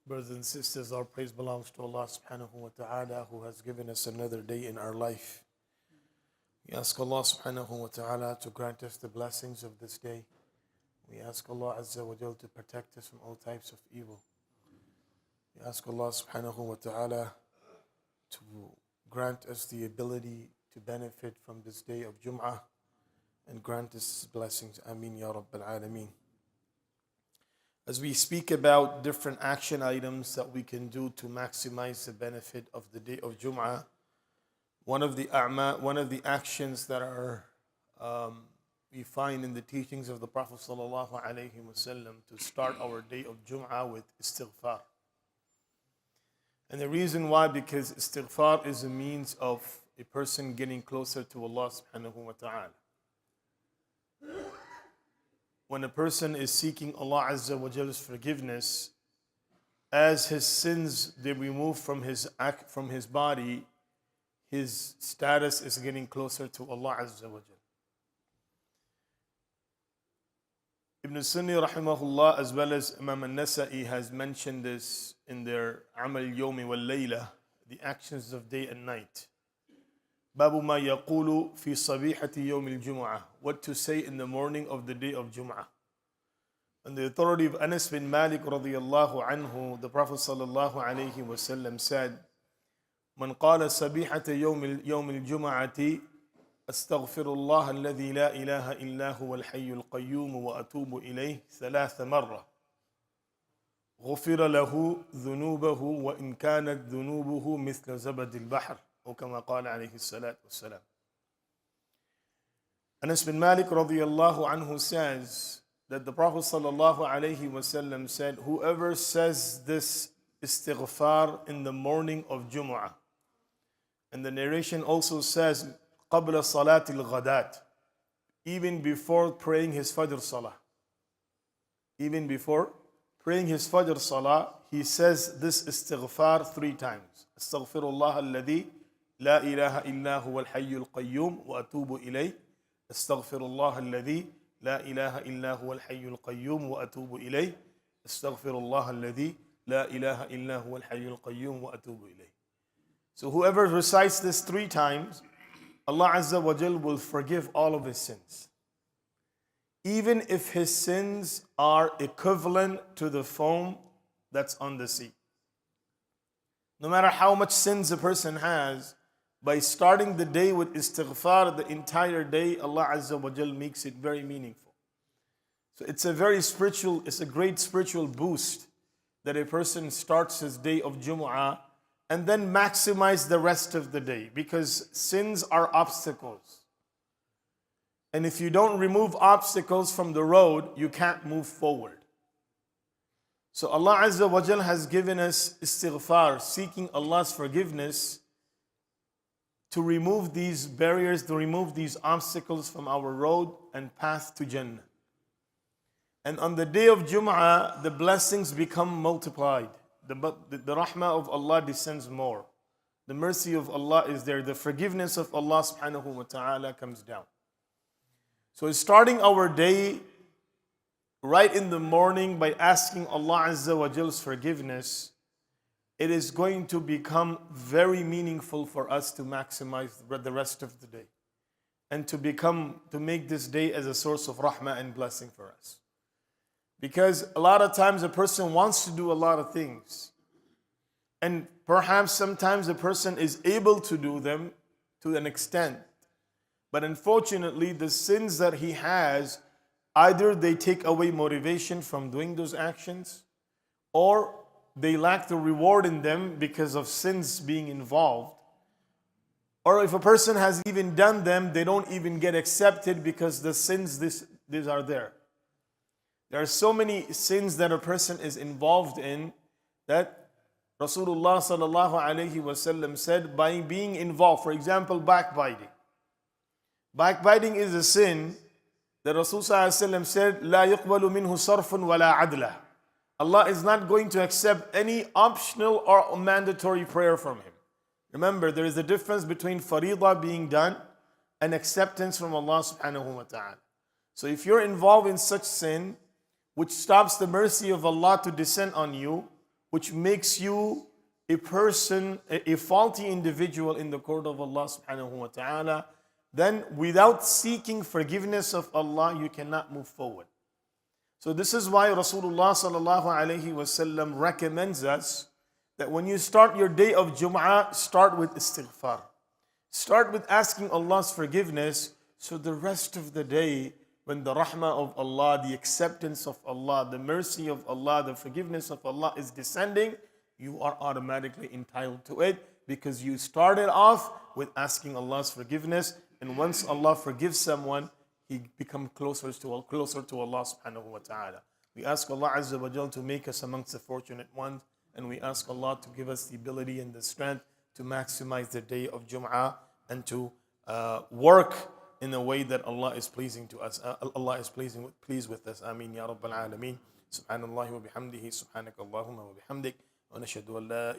Brothers and sisters, our praise belongs to Allah subhanahu wa ta'ala who has given us another day in our life. We ask Allah subhanahu wa ta'ala to grant us the blessings of this day. We ask Allah azza wa jal to protect us from all types of evil. We ask Allah subhanahu wa ta'ala to grant us the ability to benefit from this day of Jum'ah and grant us blessings. Ameen ya Rabbil Alameen. As we speak about different action items that we can do to maximize the benefit of the day of Jum'ah, one of the actions that are we find in the teachings of the Prophet sallallahu alaihi wasallam to start our day of Jum'ah with Astaghfar. And the reason why, because Astaghfar is a means of a person getting closer to Allah subhanahu wa ta'ala. When a person is seeking Allah Azza wa Jal's forgiveness, as his sins they remove from his body, his status is getting closer to Allah Azza wa Jal. Ibn Sunni rahimahullah as well as Imam al-Nasa'i has mentioned this in their Amal Yawmi wal Layla, the actions of day and night. Babu ma yaqulu fi sabihati yawm al-Jum'ah, what to say in the morning of the day of Jum'ah. On the authority of Anas bin Malik radiyallahu anhu, the Prophet sallallahu alayhi wasallam said, Man qala sabihata yawm al-Jum'ati أستغفر الله الذي لا إله إلا هو الحي القيوم وأتوب إليه 3 مرة غفر له ذنوبه وإن كانت ذنوبه مثل زبد البحر أو كما قال عليه الصلاة والسلام. Anas bin Malik radiyallahu anhu says that the Prophet sallallahu alayhi wasallam said, whoever says this istighfar in the morning of Jumu'ah, and the narration also says قبل صلاة الغداة, even before praying his Fajr Salah. Even before praying his Fajr Salah, he says this istighfar 3 times. أستغفر الله الذي لا إله إلا هو الحي القيوم وأتوب إليه. أستغفر الله الذي لا إله إلا هو الحي القيوم وأتوب إليه. أستغفر الله الذي لا إله إلا هو الحي القيوم وأتوب إليه. So whoever recites this 3 times, Allah Azza wa Jal will forgive all of his sins. Even if his sins are equivalent to the foam that's on the sea. No matter how much sins a person has, by starting the day with istighfar, the entire day, Allah Azza wa Jal makes it very meaningful. So it's a great spiritual boost that a person starts his day of Jumu'ah and then maximize the rest of the day, because sins are obstacles. And if you don't remove obstacles from the road, you can't move forward. So Allah Azza wa Jal has given us istighfar, seeking Allah's forgiveness, to remove these barriers, to remove these obstacles from our road and path to Jannah. And on the day of Jum'ah, the blessings become multiplied. The rahmah of Allah descends more. The mercy of Allah is there. The forgiveness of Allah subhanahu wa ta'ala comes down. So starting our day right in the morning by asking Allah Azza wa Jal's forgiveness, it is going to become very meaningful for us to maximize the rest of the day. And to make this day as a source of rahmah and blessing for us. Because a lot of times a person wants to do a lot of things. And perhaps sometimes a person is able to do them to an extent. But unfortunately, the sins that he has, either they take away motivation from doing those actions, or they lack the reward in them because of sins being involved. Or if a person has even done them, they don't even get accepted because the sins these are there. There are so many sins that a person is involved in that Rasulullah sallallahu alayhi wasallam said, by being involved, for example, backbiting. Backbiting is a sin that Rasulullah sallallahu alayhi wasallam said, لا يقبل منه صرف ولا عدلة. Allah is not going to accept any optional or mandatory prayer from him. Remember, there is a difference between faridah being done and acceptance from Allah subhanahu wa ta'ala. So if you're involved in such sin, which stops the mercy of Allah to descend on you, which makes you a person, a faulty individual in the court of Allah subhanahu wa ta'ala, then without seeking forgiveness of Allah, you cannot move forward. So this is why Rasulullah sallallahu alayhi wasallam recommends us that when you start your day of Jum'ah, start with istighfar. Start with asking Allah's forgiveness, so the rest of the day, when the rahmah of Allah, the acceptance of Allah, the mercy of Allah, the forgiveness of Allah is descending, you are automatically entitled to it, because you started off with asking Allah's forgiveness, and once Allah forgives someone, he becomes closer to Allah subhanahu wa ta'ala. We ask Allah Azza wa Jal to make us amongst the fortunate ones, and we ask Allah to give us the ability and the strength to maximize the day of Jum'ah and to work in a way that Allah is pleasing to us. Allah is pleased with us. Ameen ya Rabbal Alameen. Subhanallah wa bihamdihi. Subhanakallahumma wa bihamdik. Wa nashhadu an la